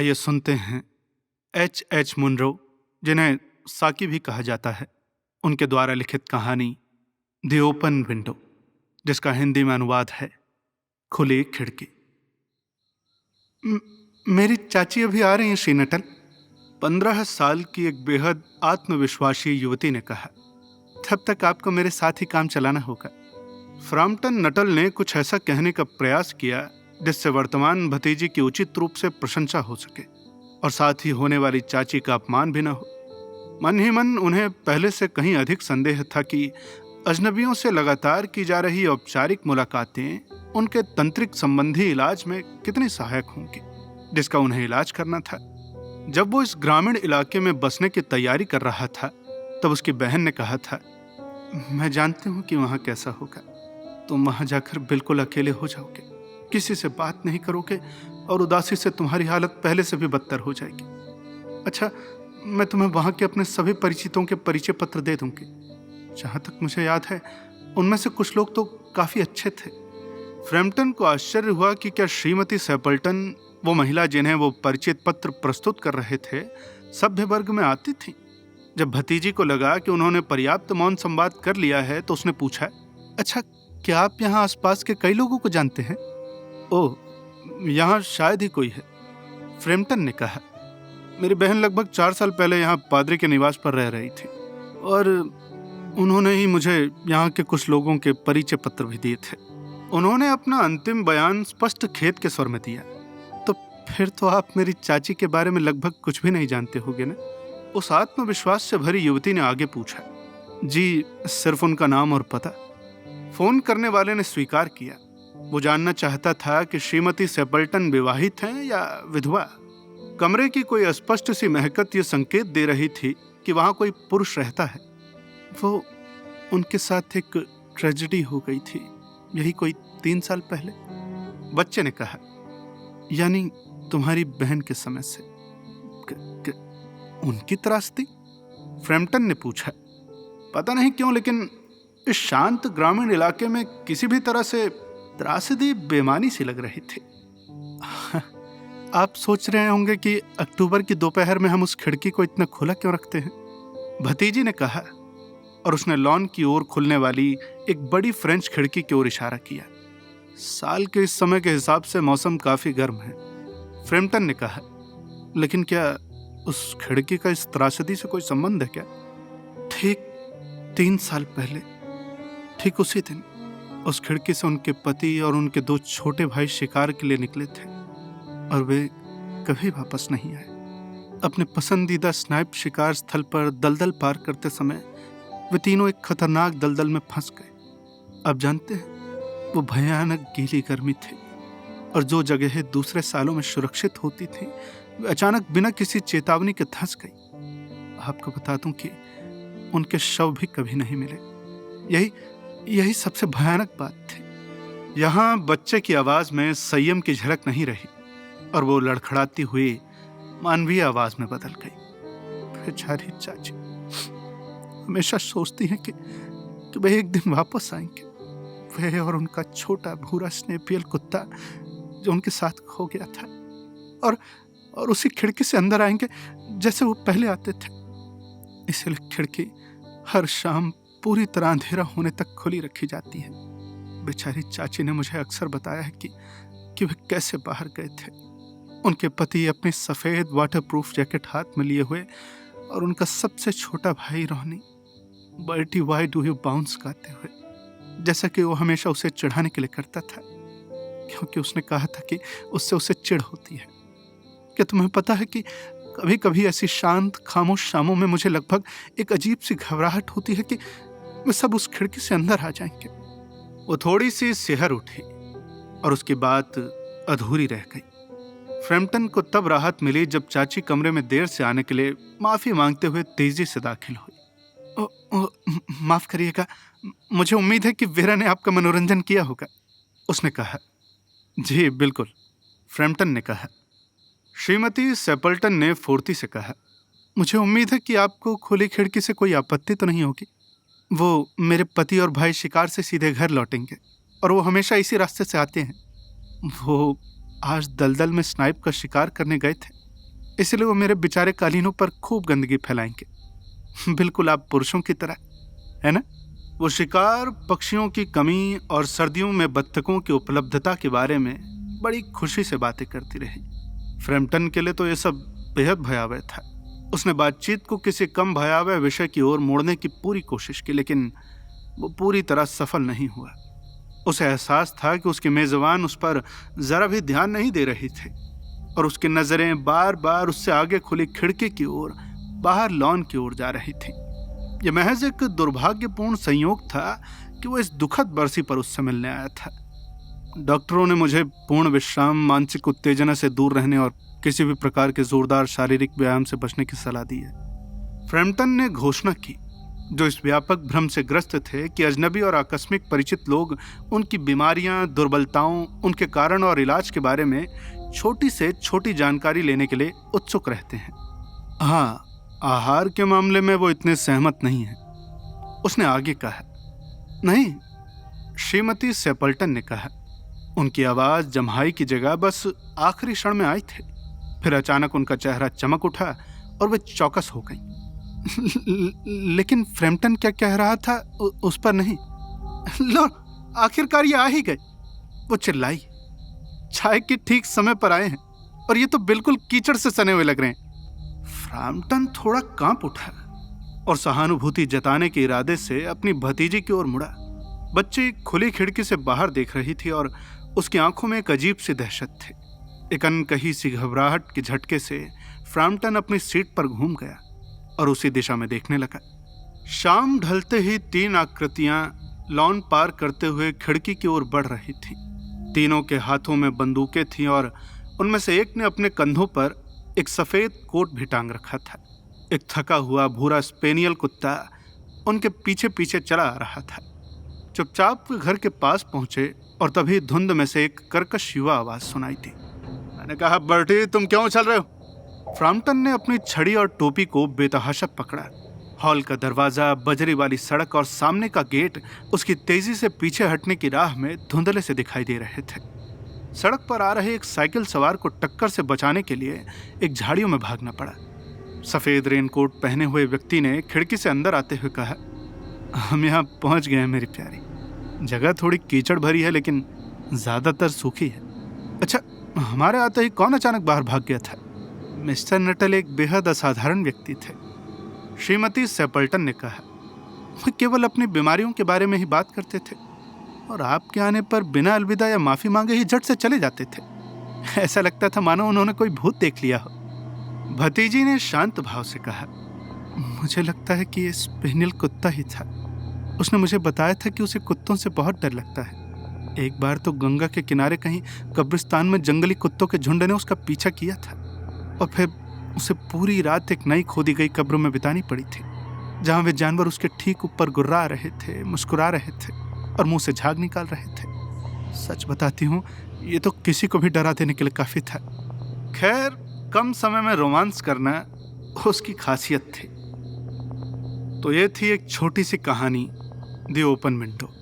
आइए सुनते हैं H. मुनरो, जिन्हें साकी भी कहा जाता है, उनके द्वारा लिखित कहानी द ओपन विंडो, जिसका हिंदी में अनुवाद है खुली खिड़की। मेरी चाची अभी आ रही हैं श्री नटल, 15 साल की एक बेहद आत्मविश्वासी युवती ने कहा। तब तक आपको मेरे साथ ही काम चलाना होगा। फ्रैम्पटन नटल ने कुछ ऐसा कहने का प्रयास किया जिससे वर्तमान भतीजी की उचित रूप से प्रशंसा हो सके और साथ ही होने वाली चाची का अपमान भी न हो। मन ही मन उन्हें पहले से कहीं अधिक संदेह था कि अजनबियों से लगातार की जा रही औपचारिक मुलाकातें उनके तंत्रिक संबंधी इलाज में कितनी सहायक होंगी, जिसका उन्हें इलाज करना था। जब वो इस ग्रामीण इलाके में बसने की तैयारी कर रहा था, तब उसकी बहन ने कहा था, मैं जानती हूँ कि वहाँ कैसा होगा। तुम वहाँ जाकर बिल्कुल अकेले हो जाओगे, किसी से बात नहीं करोगे और उदासी से तुम्हारी हालत पहले से भी बदतर हो जाएगी। अच्छा, मैं तुम्हें वहाँ के अपने सभी परिचितों के परिचय पत्र दे दूंगी। जहाँ तक मुझे याद है, उनमें से कुछ लोग तो काफ़ी अच्छे थे। फ्रैम्पटन को आश्चर्य हुआ कि क्या श्रीमती सेपल्टन, वो महिला जिन्हें वो परिचित पत्र प्रस्तुत कर रहे थे, सभ्य वर्ग में आती थी। जब भतीजी को लगा कि उन्होंने पर्याप्त मौन संवाद कर लिया है, तो उसने पूछा, अच्छा, क्या आप यहाँ आसपास के कई लोगों को जानते हैं? ओह, यहाँ शायद ही कोई है, फ्रैम्पटन ने कहा। मेरी बहन लगभग 4 साल पहले यहाँ पादरी के निवास पर रह रही थी और उन्होंने ही मुझे यहाँ के कुछ लोगों के परिचय पत्र भी दिए थे। उन्होंने अपना अंतिम बयान स्पष्ट खेद के स्वर में दिया। तो फिर तो आप मेरी चाची के बारे में लगभग कुछ भी नहीं जानते होगे ना? उस आत्मविश्वास से भरी युवती ने आगे पूछा। जी, सिर्फ उनका नाम और पता। फोन करने वाले ने स्वीकार किया। वो जानना चाहता था कि श्रीमती सेपल्टन विवाहित हैं या विधवा। कमरे की कोई अस्पष्ट सी महकत ये संकेत दे रही थी कि वहां कोई पुरुष रहता है। वो उनके साथ एक ट्रेजेडी हो गई थी, यही कोई 3 साल पहले, बच्चे ने कहा। यानी तुम्हारी बहन के समय से उनकी त्रासदी? फ्रैम्पटन ने पूछा। पता नहीं क्यों, लेकिन इस शांत ग्रामीण इलाके में किसी भी तरह से त्रासदी बेमानी सी लग रही थी। आप सोच रहे होंगे कि अक्टूबर की दोपहर में हम उस खिड़की को इतना खुला क्यों रखते हैं, भतीजी ने कहा, और उसने लॉन की ओर खुलने वाली एक बड़ी फ्रेंच खिड़की की ओर इशारा किया। साल के इस समय के हिसाब से मौसम काफी गर्म है, फ्रैम्पटन ने कहा। लेकिन क्या उस खिड़की का इस त्रासदी से कोई संबंध है क्या? ठीक 3 साल पहले, ठीक उसी दिन, उस खिड़की से उनके पति और उनके 2 छोटे भाई शिकार के लिए निकले थे और वे कभी वापस नहीं आए। अपने पसंदीदा स्नाइप शिकार स्थल पर दलदल पार करते समय वे तीनों एक खतरनाक दलदल में फंस गए। अब जानते हैं, वो भयानक गीली गर्मी थी और जो जगह दूसरे सालों में सुरक्षित होती थी, वे अचानक बिना किसी चेतावनी के धंस गई। आपको बता दूं कि उनके शव भी कभी नहीं मिले। यही सबसे भयानक बात थी। यहाँ बच्चे की आवाज में संयम की झलक नहीं रही और वो लड़खड़ाती हुई मानवीय आवाज में बदल गई। बेचारी चाची हमेशा सोचती हैं कि वे एक दिन वापस आएंगे, वे और उनका छोटा भूरा स्नेपियल कुत्ता जो उनके साथ खो गया था, और उसी खिड़की से अंदर आएंगे जैसे वो पहले आते थे। इसलिए खिड़की हर शाम पूरी तरह अंधेरा होने तक खुली रखी जाती है। बेचारी चाची ने मुझे अक्सर बताया है कि वे कैसे बाहर गए थे। उनके पति अपनी सफ़ेद वाटरप्रूफ जैकेट हाथ में लिए हुए और उनका सबसे छोटा भाई Rohini Bertie why do you bounce गाते हुए, जैसा कि वो हमेशा उसे चिढ़ाने के लिए करता था, क्योंकि उसने कहा था कि उससे उसे चिढ़ होती है। क्या तुम्हें पता है कि कभी कभी ऐसी शांत खामोश शामों में मुझे लगभग एक अजीब सी घबराहट होती है कि वे सब उस खिड़की से अंदर आ जाएंगे। वो थोड़ी सी सिहर उठी और उसकी बात अधूरी रह गई। फ्रैम्पटन को तब राहत मिली जब चाची कमरे में देर से आने के लिए माफी मांगते हुए तेजी से दाखिल हुई। माफ करिएगा, मुझे उम्मीद है कि वेरा ने आपका मनोरंजन किया होगा, उसने कहा। जी बिल्कुल, फ्रैम्पटन ने कहा। श्रीमती सेपल्टन ने फुर्ती से कहा, मुझे उम्मीद है कि आपको खुली खिड़की से कोई आपत्ति तो नहीं होगी। वो मेरे पति और भाई शिकार से सीधे घर लौटेंगे और वो हमेशा इसी रास्ते से आते हैं। वो आज दलदल में स्नाइप का शिकार करने गए थे इसलिए वो मेरे बेचारे कालीनों पर खूब गंदगी फैलाएंगे, बिल्कुल आप पुरुषों की तरह, है ना? वो शिकार, पक्षियों की कमी और सर्दियों में बत्तखों की उपलब्धता के बारे में बड़ी खुशी से बातें करती रही। फ्रैम्पटन के लिए तो ये सब बेहद भयावह था। उसने बातचीत को किसी कम भयावह विषय की ओर मोड़ने की पूरी कोशिश की, लेकिन वो पूरी तरह सफल नहीं हुआ। उसे एहसास था कि उसके मेजबान उस पर जरा भी ध्यान नहीं दे रही थी और उसकी नजरें बार बार उससे आगे खुली खिड़की की ओर, बाहर लॉन की ओर जा रही थी। यह महज एक दुर्भाग्यपूर्ण संयोग था कि वो इस दुखद बरसी पर उससे मिलने आया था। डॉक्टरों ने मुझे पूर्ण विश्राम, मानसिक उत्तेजना से दूर रहने और किसी भी प्रकार के जोरदार शारीरिक व्यायाम से बचने की सलाह दी है। फ्रैम्पटन ने घोषणा की, जो इस व्यापक भ्रम से ग्रस्त थे कि अजनबी और आकस्मिक परिचित लोग उनकी बीमारियां, दुर्बलताओं, उनके कारण और इलाज के बारे में छोटी से छोटी जानकारी लेने के लिए उत्सुक रहते हैं। हाँ, आहार के मामले में वो इतने सहमत नहीं है, उसने आगे कहा। नहीं, श्रीमती सेपल्टन ने कहा। उनकी आवाज जम्हाई की जगह बस आखिरी क्षण में आई थी। फिर अचानक उनका चेहरा चमक उठा और वे चौकस हो गई। लेकिन फ्रैम्पटन क्या कह रहा था उस पर नहीं। लो, आखिरकार ये आ ही गए, वो चिल्लाई। चाय के ठीक समय पर आए हैं और ये तो बिल्कुल कीचड़ से सने हुए लग रहे हैं। फ्रैम्पटन थोड़ा कांप उठा और सहानुभूति जताने के इरादे से अपनी भतीजी की ओर मुड़ा। बच्ची खुली खिड़की से बाहर देख रही थी और उसकी आंखों में एक अजीब सी दहशत थी। एक अनकही सी घबराहट के झटके से फ्रैम्पटन अपनी सीट पर घूम गया और उसी दिशा में देखने लगा। शाम ढलते ही 3 आकृतियां लॉन पार करते हुए खिड़की की ओर बढ़ रही थीं। तीनों के हाथों में बंदूकें थीं और उनमें से एक ने अपने कंधों पर एक सफेद कोट भी टांग रखा था। एक थका हुआ भूरा स्पेनियल कुत्ता उनके पीछे पीछे चला आ रहा था। चुपचाप घर के पास पहुंचे और तभी धुंध में से एक कर्कश युवा आवाज सुनाई दी। मैंने कहा, बर्टी, तुम क्यों चल रहे हो? फ्रैम्पटन ने अपनी छड़ी और टोपी को बेतहाशा पकड़ा। हॉल का दरवाजा, बजरी वाली सड़क और सामने का गेट उसकी तेजी से पीछे हटने की राह में धुंधले से दिखाई दे रहे थे। सड़क पर आ रहे एक साइकिल सवार को टक्कर से बचाने के लिए एक झाड़ियों में भागना पड़ा। सफेद रेनकोट पहने हुए व्यक्ति ने खिड़की से अंदर आते हुए कहा, हम यहाँ पहुंच गए हैं मेरी प्यारी। जगह थोड़ी कीचड़ भरी है लेकिन ज्यादातर सूखी है। अच्छा, हमारे आते ही कौन अचानक बाहर भाग गया था? मिस्टर नटल एक बेहद असाधारण व्यक्ति थे, श्रीमती सेपल्टन ने कहा। वे केवल अपनी बीमारियों के बारे में ही बात करते थे और आपके आने पर बिना अलविदा या माफी मांगे ही झट से चले जाते थे। ऐसा लगता था मानो उन्होंने कोई भूत देख लिया हो। भतीजी ने शांत भाव से कहा, मुझे लगता है कि ये स्पेनियल कुत्ता ही था। उसने मुझे बताया था कि उसे कुत्तों से बहुत डर लगता है। एक बार तो गंगा के किनारे कहीं कब्रिस्तान में जंगली कुत्तों के झुंड ने उसका पीछा किया था और फिर उसे पूरी रात एक नई खोदी गई कब्रों में बितानी पड़ी थी, जहां वे जानवर उसके ठीक ऊपर गुर्रा रहे थे, मुस्कुरा रहे थे और मुंह से झाग निकाल रहे थे। सच बताती हूँ, ये तो किसी को भी डरा देने के लिए काफी था। खैर, कम समय में रोमांस करना उसकी खासियत थी। तो ये थी एक छोटी सी कहानी, द ओपन विंडो।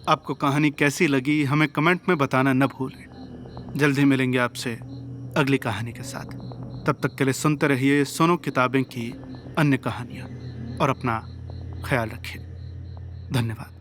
आपको कहानी कैसी लगी हमें कमेंट में बताना न भूलें। जल्दी मिलेंगे आपसे अगली कहानी के साथ। तब तक के लिए सुनते रहिए सुनो किताबें की अन्य कहानियाँ और अपना ख्याल रखिए। धन्यवाद।